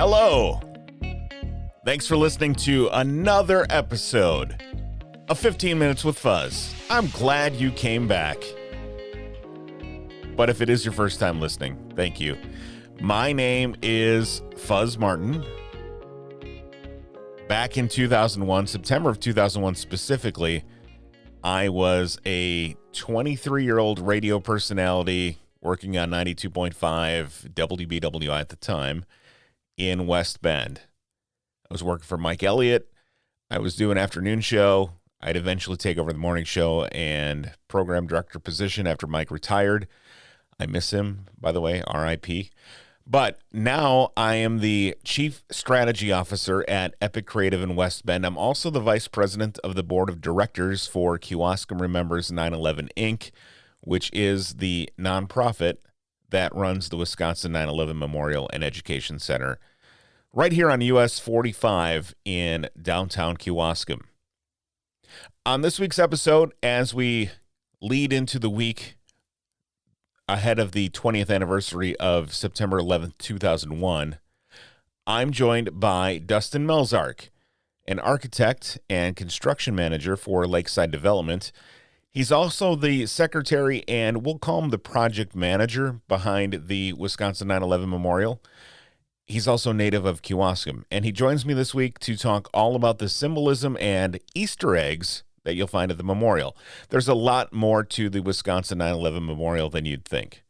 Hello. Thanks for listening to another episode of 15 Minutes with Fuzz. I'm glad you came back. But if it is your first time listening, thank you. My name is Fuzz Martin. Back in 2001, September of 2001 specifically, I was a 23-year-old radio personality working on 92.5 WBWI at the time in West Bend. I was working for Mike Elliott. I was doing an afternoon show. I'd eventually take over the morning show and program director position after Mike retired. I miss him, by the way, RIP. But now I am the Chief Strategy Officer at Epic Creative in West Bend. I'm also the Vice President of the Board of Directors for Kewaskum Remembers 9/11 Inc., which is the nonprofit that runs the Wisconsin 9/11 Memorial and Education Center right here on US 45 in downtown Kewaskum. On this week's episode, as we lead into the week ahead of the 20th anniversary of September 11th, 2001, I'm joined by Dustin Melzark, an architect and construction manager for Lakeside Development. He's also the secretary and we'll call him the project manager behind the Wisconsin 9/11 Memorial. He's also native of Kewaskum, and he joins me this week to talk all about the symbolism and Easter eggs that you'll find at the memorial. There's a lot more to the Wisconsin 9/11 Memorial than you'd think.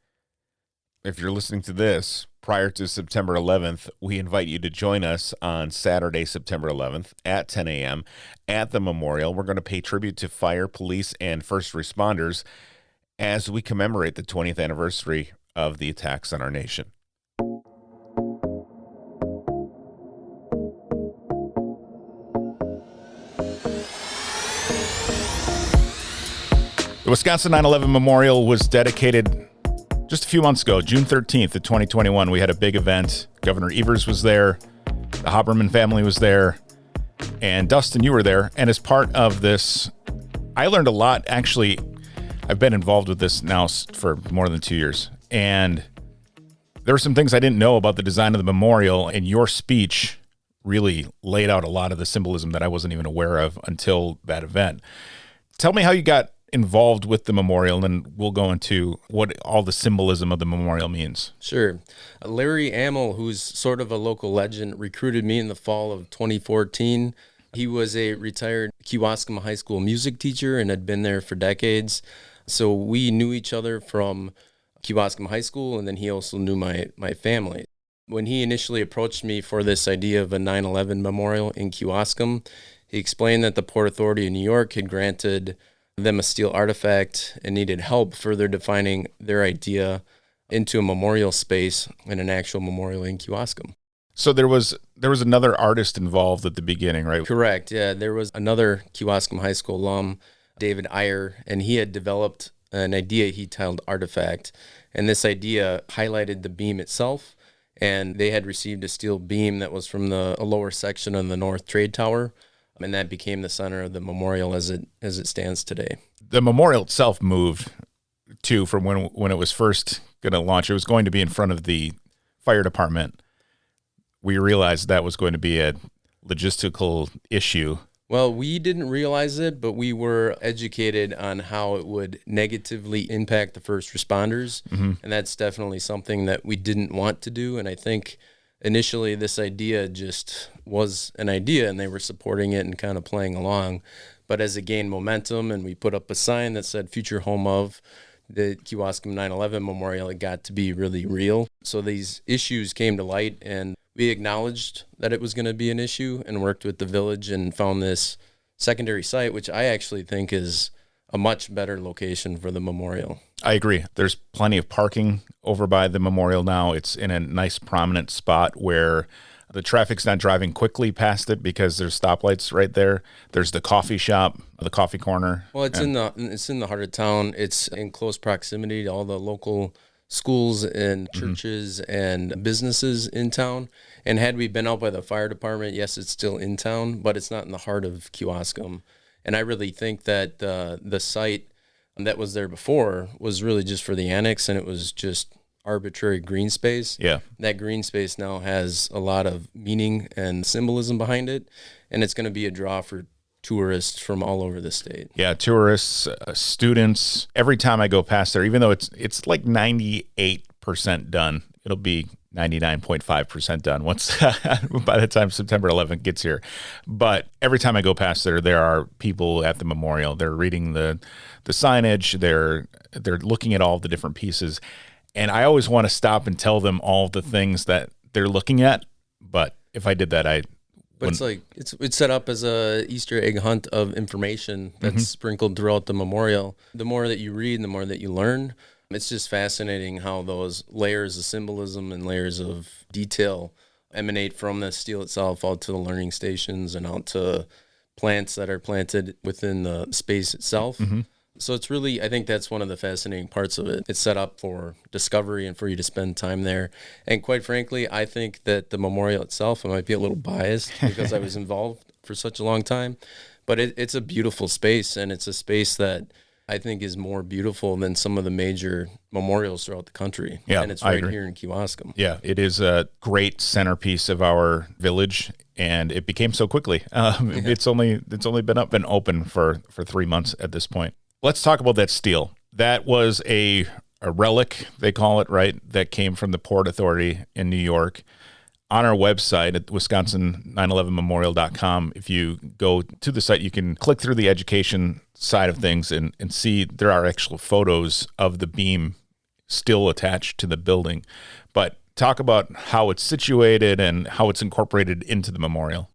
If you're listening to this prior to September 11th, we invite you to join us on Saturday, September 11th at 10 a.m. at the memorial. We're going to pay tribute to fire, police, and first responders as we commemorate the 20th anniversary of the attacks on our nation. The Wisconsin 9/11 Memorial was dedicated just a few months ago, June 13th of 2021. We had a big event. Governor Evers was there. The Haberman family was there. And Dustin, you were there. And as part of this, I learned a lot. Actually, I've been involved with this now for more than 2 years. And there were some things I didn't know about the design of the memorial. And your speech really laid out a lot of the symbolism that I wasn't even aware of until that event. Tell me how you got involved with the memorial, and then we'll go into what all the symbolism of the memorial means. Sure. Larry Amel, who's sort of a local legend, recruited me in the fall of 2014. He was a retired Kewaskum High School music teacher and had been there for decades. So we knew each other from Kewaskum High School, and then he also knew my family. When he initially approached me for this idea of a 9/11 memorial in Kewaskum, he explained that the Port Authority of New York had granted them a steel artifact and needed help further defining their idea into a memorial space and an actual memorial in Kewaskum. So there was another artist involved at the beginning, right? Correct. Yeah, there was another Kewaskum High School alum, David Iyer, and he had developed an idea he titled Artifact. And this idea highlighted the beam itself, and they had received a steel beam that was from a lower section of the North Trade Tower. And that became the center of the memorial as it stands today. The memorial itself moved, too, from when it was first going to launch. It was going to be in front of the fire department. We realized that was going to be a logistical issue. Well, we didn't realize it, but we were educated on how it would negatively impact the first responders. Mm-hmm. And that's definitely something that we didn't want to do. And I think initially, this idea just was an idea, and they were supporting it and kind of playing along. But as it gained momentum and we put up a sign that said future home of the Kewaskum 9/11 Memorial, it got to be really real. So these issues came to light, and we acknowledged that it was going to be an issue and worked with the village and found this secondary site, which I actually think is a much better location for the memorial. I agree. There's plenty of parking over by the memorial now. It's in a nice prominent spot where the traffic's not driving quickly past it because there's stoplights right there. There's the coffee shop, the coffee corner. Well, it's in the heart of town. It's in close proximity to all the local schools and churches and businesses in town. And had we been out by the fire department, yes, it's still in town, but it's not in the heart of Kewaskum. And I really think that the site that was there before was really just for the annex, and it was just arbitrary green space. Yeah. That green space now has a lot of meaning and symbolism behind it, and it's going to be a draw for tourists from all over the state. Yeah, tourists, students. Every time I go past there, even though it's like 98% done, it'll be 99.5% done once by the time September 11th gets here. But every time I go past there are people at the memorial. They're reading the signage. They're looking at all the different pieces, and I always want to stop and tell them all the things that they're looking at. But if I did that, But it's like it's set up as a Easter egg hunt of information that's sprinkled throughout the memorial. The more that you read, the more that you learn. It's just fascinating how those layers of symbolism and layers of detail emanate from the steel itself out to the learning stations and out to plants that are planted within the space itself. So it's really, I think that's one of the fascinating parts of it. It's set up for discovery and for you to spend time there. And quite frankly, I think that the memorial itself, I might be a little biased because I was involved for such a long time, but it's a beautiful space, and it's a space that I think is more beautiful than some of the major memorials throughout the country. Yeah, and it's I right agree. here in Kewaskum. Yeah, it is a great centerpiece of our village, and it became so quickly. It's only been up and open for 3 months at this point. Let's talk about that steel. That was a relic, they call it, right? That came from the Port Authority in New York. On our website at Wisconsin911memorial.com, if you go to the site, you can click through the education side of things and see there are actual photos of the beam still attached to the building. But talk about how it's situated and how it's incorporated into the memorial.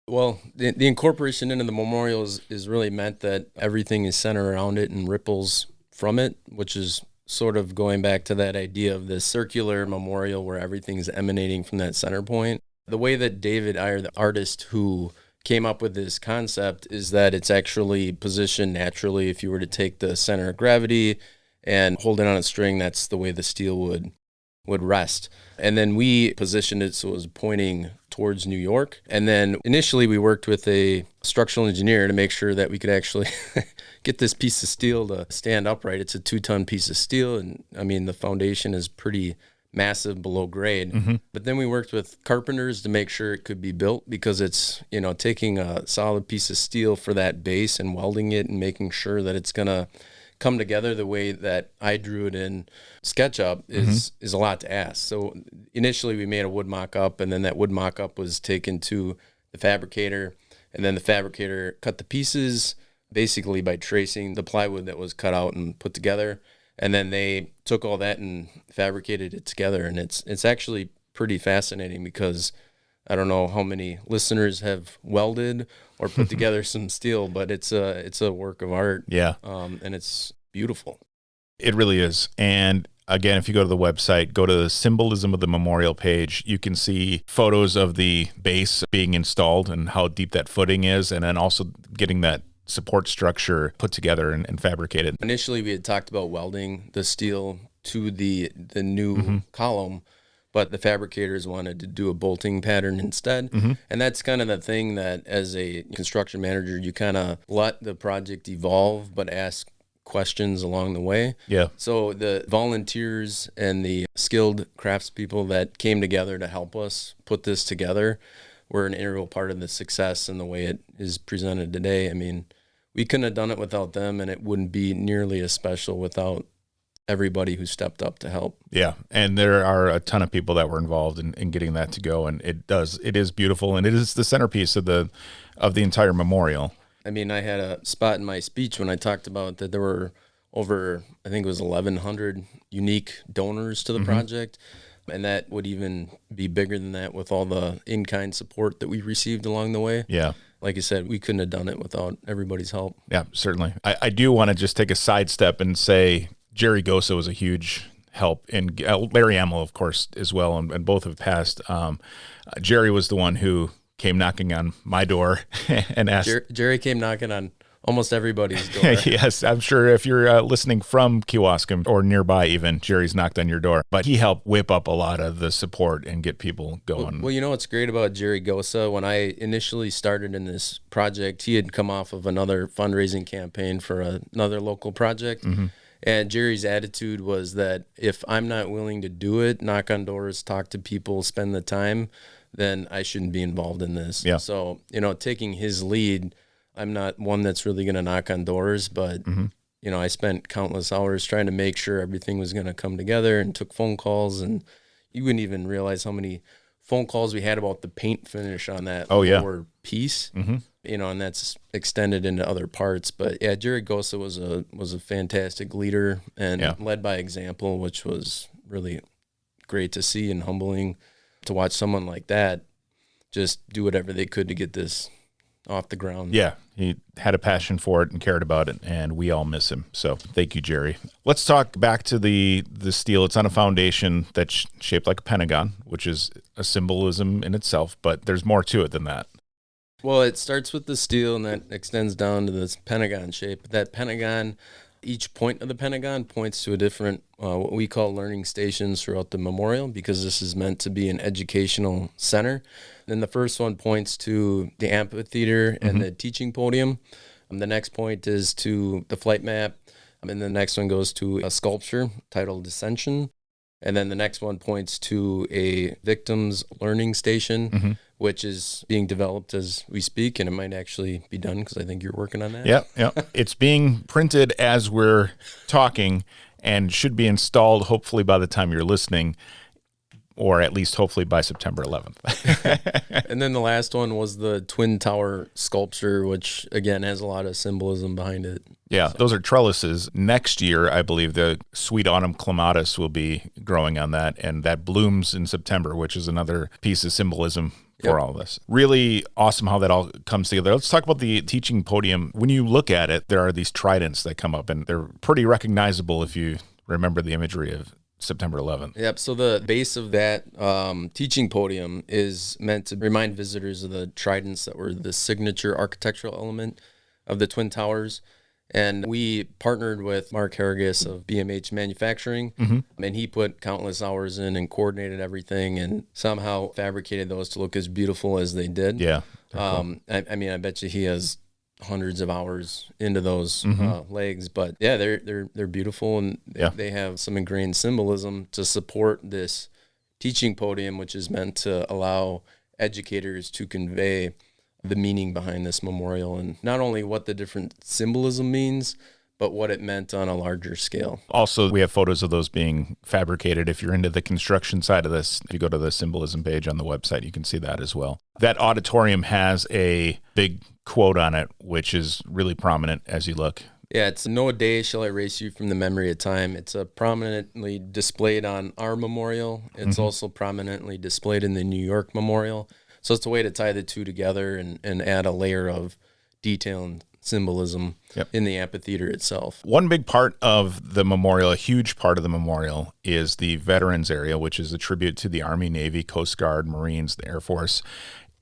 Well, the incorporation into the memorial is really meant that everything is centered around it and ripples from it, which is sort of going back to that idea of the circular memorial where everything is emanating from that center point. The way that David Iyer, the artist who came up with this concept, is that it's actually positioned naturally. If you were to take the center of gravity and hold it on a string, that's the way the steel would rest. And then we positioned it so it was pointing towards New York. And then initially we worked with a structural engineer to make sure that we could actually get this piece of steel to stand upright. It's a 2-ton piece of steel, and I mean the foundation is pretty massive below grade. But then we worked with carpenters to make sure it could be built, because it's, taking a solid piece of steel for that base and welding it and making sure that it's going to come together the way that I drew it in SketchUp is a lot to ask. So initially we made a wood mock-up, and then that wood mock-up was taken to the fabricator, and then the fabricator cut the pieces basically by tracing the plywood that was cut out and put together. And then they took all that and fabricated it together. And it's actually pretty fascinating, because I don't know how many listeners have welded or put together some steel, but it's a work of art. Yeah. And it's beautiful. It really is. And again, if you go to the website, go to the symbolism of the memorial page, you can see photos of the base being installed and how deep that footing is, and then also getting that support structure put together and fabricated. Initially, we had talked about welding the steel to the new column, but the fabricators wanted to do a bolting pattern instead. And that's kind of the thing that, as a construction manager, you kind of let the project evolve, but ask questions along the way. Yeah. So the volunteers and the skilled craftspeople that came together to help us put this together were an integral part of the success and the way it is presented today. I mean, we couldn't have done it without them, and it wouldn't be nearly as special without everybody who stepped up to help. Yeah. And there are a ton of people that were involved in getting that to go. And it is beautiful. And it is the centerpiece of the entire memorial. I mean, I had a spot in my speech when I talked about that there were over, I think it was 1,100 unique donors to the project. And that would even be bigger than that with all the in-kind support that we received along the way. Yeah. Like I said, we couldn't have done it without everybody's help. Yeah, certainly. I do want to just take a sidestep and say Jerry Gosa was a huge help, and Larry Amel, of course, as well, and both have passed. Jerry was the one who came knocking on my door and asked. Jerry came knocking on almost everybody's door. Yes, I'm sure if you're listening from Kewaskum or nearby even, Jerry's knocked on your door. But he helped whip up a lot of the support and get people going. Well, what's great about Jerry Gosa, when I initially started in this project, he had come off of another fundraising campaign for another local project. And Jerry's attitude was that if I'm not willing to do it, knock on doors, talk to people, spend the time, then I shouldn't be involved in this. Yeah. So, taking his lead, I'm not one that's really going to knock on doors, but, I spent countless hours trying to make sure everything was going to come together and took phone calls. And you wouldn't even realize how many phone calls we had about the paint finish on that lower piece. And that's extended into other parts. But yeah, Jerry Gosa was a fantastic leader and led by example, which was really great to see and humbling to watch someone like that just do whatever they could to get this off the ground. Yeah, he had a passion for it and cared about it, and we all miss him. So thank you, Jerry. Let's talk back to the steel. It's on a foundation that's shaped like a pentagon, which is a symbolism in itself, but there's more to it than that. Well, it starts with the steel and that extends down to this pentagon shape. That pentagon, each point of the pentagon points to a different, what we call learning stations throughout the memorial, because this is meant to be an educational center. Then the first one points to the amphitheater and the teaching podium. The next point is to the flight map. And the next one goes to a sculpture titled Ascension. And then the next one points to a victims learning station, which is being developed as we speak, and it might actually be done because I think you're working on that. Yeah. It's being printed as we're talking and should be installed hopefully by the time you're listening, or at least hopefully by September 11th. And then the last one was the Twin Tower sculpture, which, again, has a lot of symbolism behind it. Yeah, those are trellises. Next year, I believe the sweet autumn clematis will be growing on that, and that blooms in September, which is another piece of symbolism for all of this. Really awesome how that all comes together. Let's talk about the teaching podium. When you look at it, there are these tridents that come up, and they're pretty recognizable if you remember the imagery of September 11th. Yep. So the base of that teaching podium is meant to remind visitors of the tridents that were the signature architectural element of the Twin Towers. And we partnered with Mark Harrigus of BMH Manufacturing, and he put countless hours in and coordinated everything and somehow fabricated those to look as beautiful as they did. Yeah. Cool. I bet you he has hundreds of hours into those legs, but yeah, they're beautiful, and they have some ingrained symbolism to support this teaching podium, which is meant to allow educators to convey the meaning behind this memorial, and not only what the different symbolism means, but what it meant on a larger scale. Also, we have photos of those being fabricated. If you're into the construction side of this, if you go to the symbolism page on the website, you can see that as well. That auditorium has a big quote on it, which is really prominent as you look. Yeah, it's "No day shall erase you from the memory of time." It's prominently displayed on our memorial. It's also prominently displayed in the New York Memorial. So it's a way to tie the two together and add a layer of detail and symbolism in the amphitheater itself. One big part of the memorial, a huge part of the memorial, is the veterans area, which is a tribute to the Army, Navy, Coast Guard, Marines, the Air Force,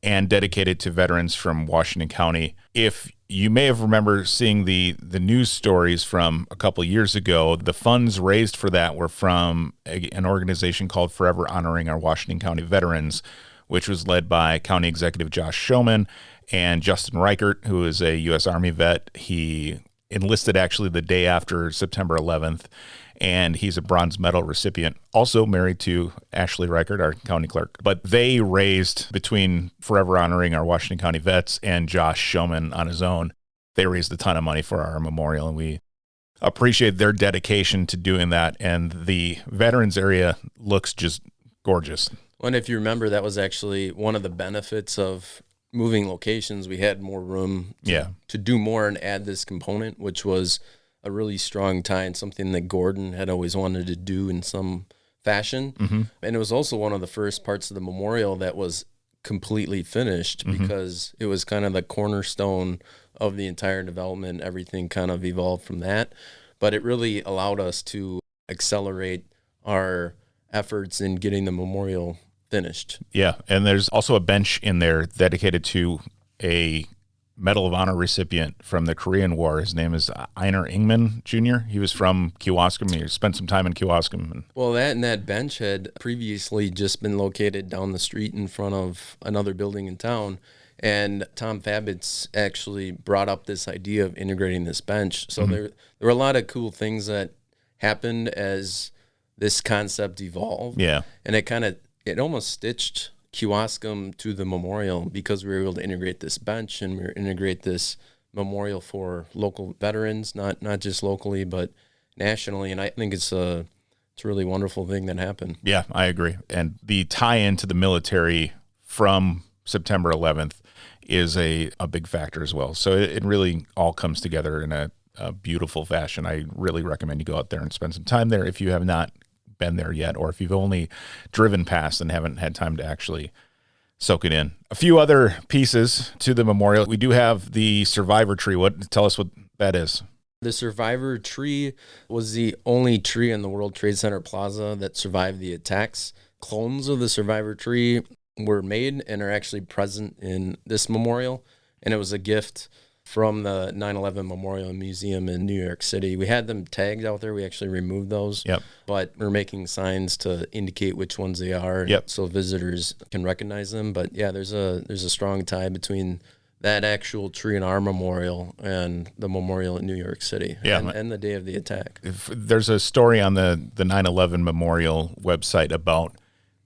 and dedicated to veterans from Washington County. If you may have remembered seeing the news stories from a couple of years ago, the funds raised for that were from an organization called Forever Honoring Our Washington County Veterans, which was led by County Executive Josh Showman and Justin Reichert, who is a U.S. Army vet. He enlisted actually the day after September 11th, and he's a bronze medal recipient, also married to Ashley Reichert, our county clerk. But they raised, between Forever Honoring Our Washington County Vets and Josh Showman on his own, they raised a ton of money for our memorial, and we appreciate their dedication to doing that. And the veterans area looks just gorgeous. And if you remember, that was actually one of the benefits of moving locations. We had more room to do more and add this component, which was a really strong tie and something that Gordon had always wanted to do in some fashion. And it was also one of the first parts of the memorial that was completely finished because it was kind of the cornerstone of the entire development. Everything kind of evolved from that. But it really allowed us to accelerate our efforts in getting the memorial finished. Yeah, and there's also a bench in there dedicated to a Medal of Honor recipient from the Korean War. His name is Einar Ingman Jr. He was from Kewaskum. He spent some time in Kewaskum. Well, that bench had previously just been located down the street in front of another building in town. And Tom Fabitz actually brought up this idea of integrating this bench. So there were a lot of cool things that happened as this concept evolved. Yeah. And it almost stitched Kewaskum to the memorial because we were able to integrate this bench and we were integrate this memorial for local veterans, not just locally, but nationally. And I think it's a really wonderful thing that happened. Yeah, I agree. And the tie-in to the military from September 11th is a big factor as well. So it really all comes together in a beautiful fashion. I really recommend you go out there and spend some time there if you have not been there yet, or if you've only driven past and haven't had time to actually soak it in. A few other pieces to the memorial. We do have the survivor tree. Tell us what that is. The survivor tree was the only tree in the World Trade Center Plaza that survived the attacks. Clones of the survivor tree were made and are actually present in this memorial, and it was a gift from the 9/11 Memorial Museum in New York City. We had them tagged out there. We actually removed those. Yep. But we're making signs to indicate which ones they are, yep, so visitors can recognize them. But yeah, there's a strong tie between that actual tree in our memorial and the memorial in New York City, and the day of the attack. There's a story on the 9/11 Memorial website about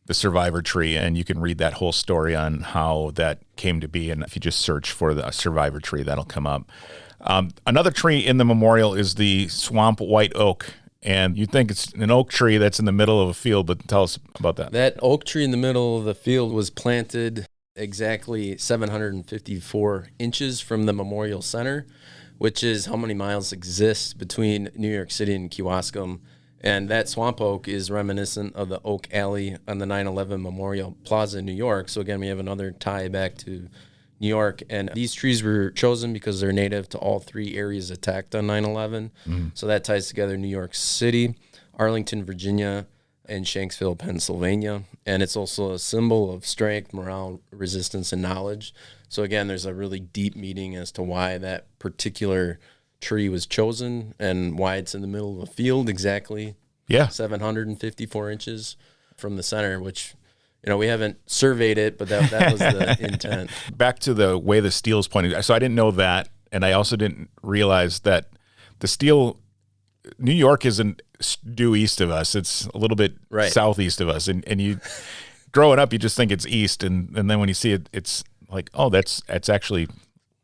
the survivor tree, and you can read that whole story on how that came to be. And if you just search for the survivor tree, that'll come up. Another tree in the memorial is the swamp white oak. And you'd think it's an oak tree that's in the middle of a field, but tell us about that. That oak tree in the middle of the field was planted exactly 754 inches from the Memorial Center, which is how many miles exist between New York City and Kewaskum. And that swamp oak is reminiscent of the oak alley on the 9/11 Memorial Plaza in New York. So again, we have another tie back to New York. And these trees were chosen because they're native to all three areas attacked on 9/11. So that ties together New York City, Arlington, Virginia, and Shanksville, Pennsylvania. And it's also a symbol of strength, morale, resistance, and knowledge. So again, there's a really deep meaning as to why that particular tree was chosen and why it's in the middle of a field exactly. 754 inches from the center, which, we haven't surveyed it, but that was the intent. Back to the way the steel is pointing. So I didn't know that, and I also didn't realize that the steel, New York isn't due east of us. It's a little bit southeast of us. And you, growing up, you just think it's east, and then when you see it, it's like, oh, that's actually...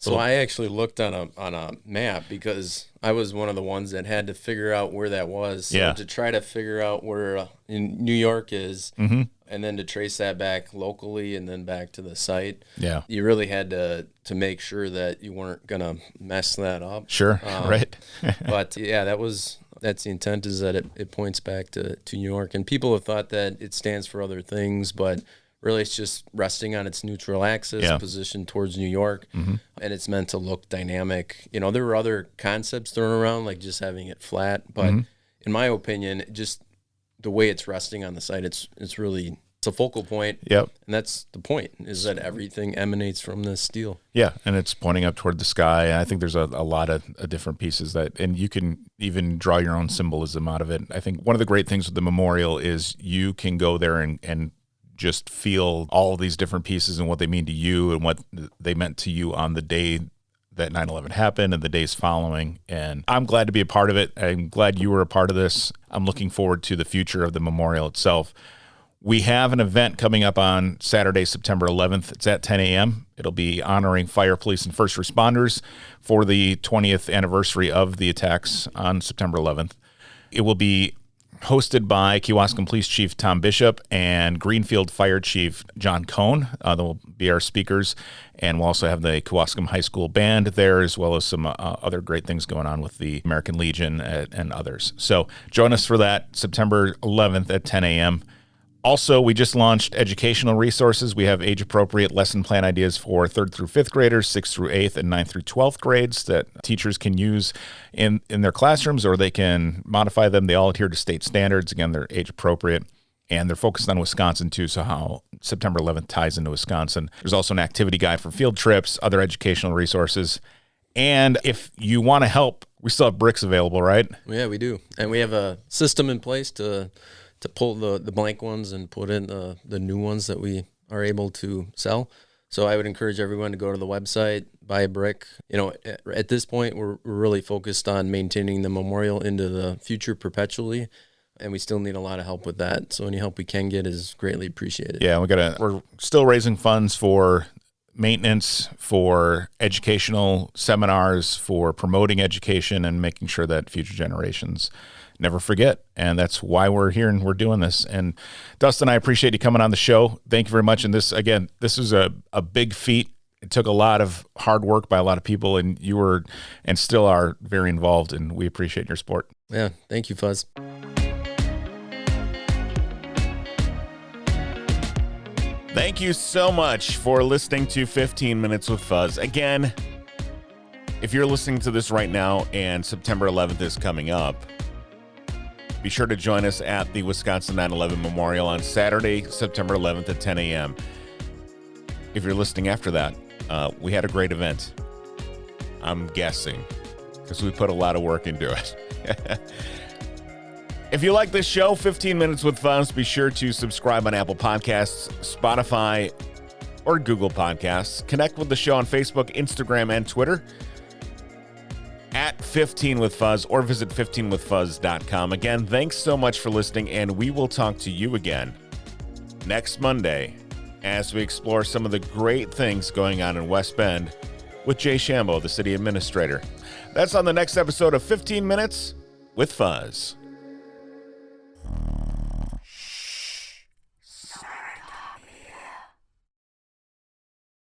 So I actually looked on a map because I was one of the ones that had to figure out where that was. So to try to figure out where in New York is, and then to trace that back locally and then back to the site, you really had to make sure that you weren't going to mess that up. Sure, right. But yeah, that's the intent, is that it points back to New York. And people have thought that it stands for other things, but really it's just resting on its neutral axis, positioned towards New York, and it's meant to look dynamic. There were other concepts thrown around, like just having it flat, but in my opinion, just the way it's resting on the site, it's a focal point. Yep. And that's the point, is that everything emanates from this steel. Yeah, and it's pointing up toward the sky. And I think there's a lot of different pieces and you can even draw your own symbolism out of it. I think one of the great things with the memorial is you can go there and just feel all of these different pieces and what they mean to you and what they meant to you on the day that 9/11 happened and the days following. And I'm glad to be a part of it. I'm glad you were a part of this. I'm looking forward to the future of the memorial itself. We have an event coming up on Saturday, September 11th. It's at 10 a.m. It'll be honoring fire, police, and first responders for the 20th anniversary of the attacks on September 11th. It will be hosted by Kewaskum Police Chief Tom Bishop and Greenfield Fire Chief John Cohn. They'll be our speakers, and we'll also have the Kewaskum High School Band there, as well as some other great things going on with the American Legion and others. So join us for that, September 11th at 10 a.m. Also, we just launched educational resources. We have age-appropriate lesson plan ideas for 3rd through 5th graders, 6th through 8th, and 9th through 12th grades that teachers can use in their classrooms, or they can modify them. They all adhere to state standards. Again, they're age-appropriate, and they're focused on Wisconsin, too, so how September 11th ties into Wisconsin. There's also an activity guide for field trips, other educational resources. And if you want to help, we still have bricks available, right? Yeah, we do. And we have a system in place to pull the blank ones and put in the new ones that we are able to sell. So I would encourage everyone to go to the website, buy a brick. At this point, we're really focused on maintaining the memorial into the future perpetually, and we still need a lot of help with that. So any help we can get is greatly appreciated. Yeah, we're still raising funds for maintenance, for educational seminars, for promoting education and making sure that future generations never forget. And that's why we're here and we're doing this. And Dustin, I appreciate you coming on the show. Thank you very much. And this is a big feat. It took a lot of hard work by a lot of people, and you were and still are very involved, and we appreciate your support. Yeah, thank you, Fuzz. Thank you so much for listening to 15 Minutes with Fuzz. Again, if you're listening to this right now and September 11th is coming up, be sure to join us at the Wisconsin 9/11 Memorial on Saturday, September 11th at 10 a.m. If you're listening after that, we had a great event. I'm guessing, because we put a lot of work into it. If you like this show, 15 Minutes with Fuzz, be sure to subscribe on Apple Podcasts, Spotify, or Google Podcasts. Connect with the show on Facebook, Instagram, and Twitter at 15 with Fuzz, or visit 15withfuzz.com. Again, thanks so much for listening, and we will talk to you again next Monday as we explore some of the great things going on in West Bend with Jay Shambo, the city administrator. That's on the next episode of 15 Minutes with Fuzz.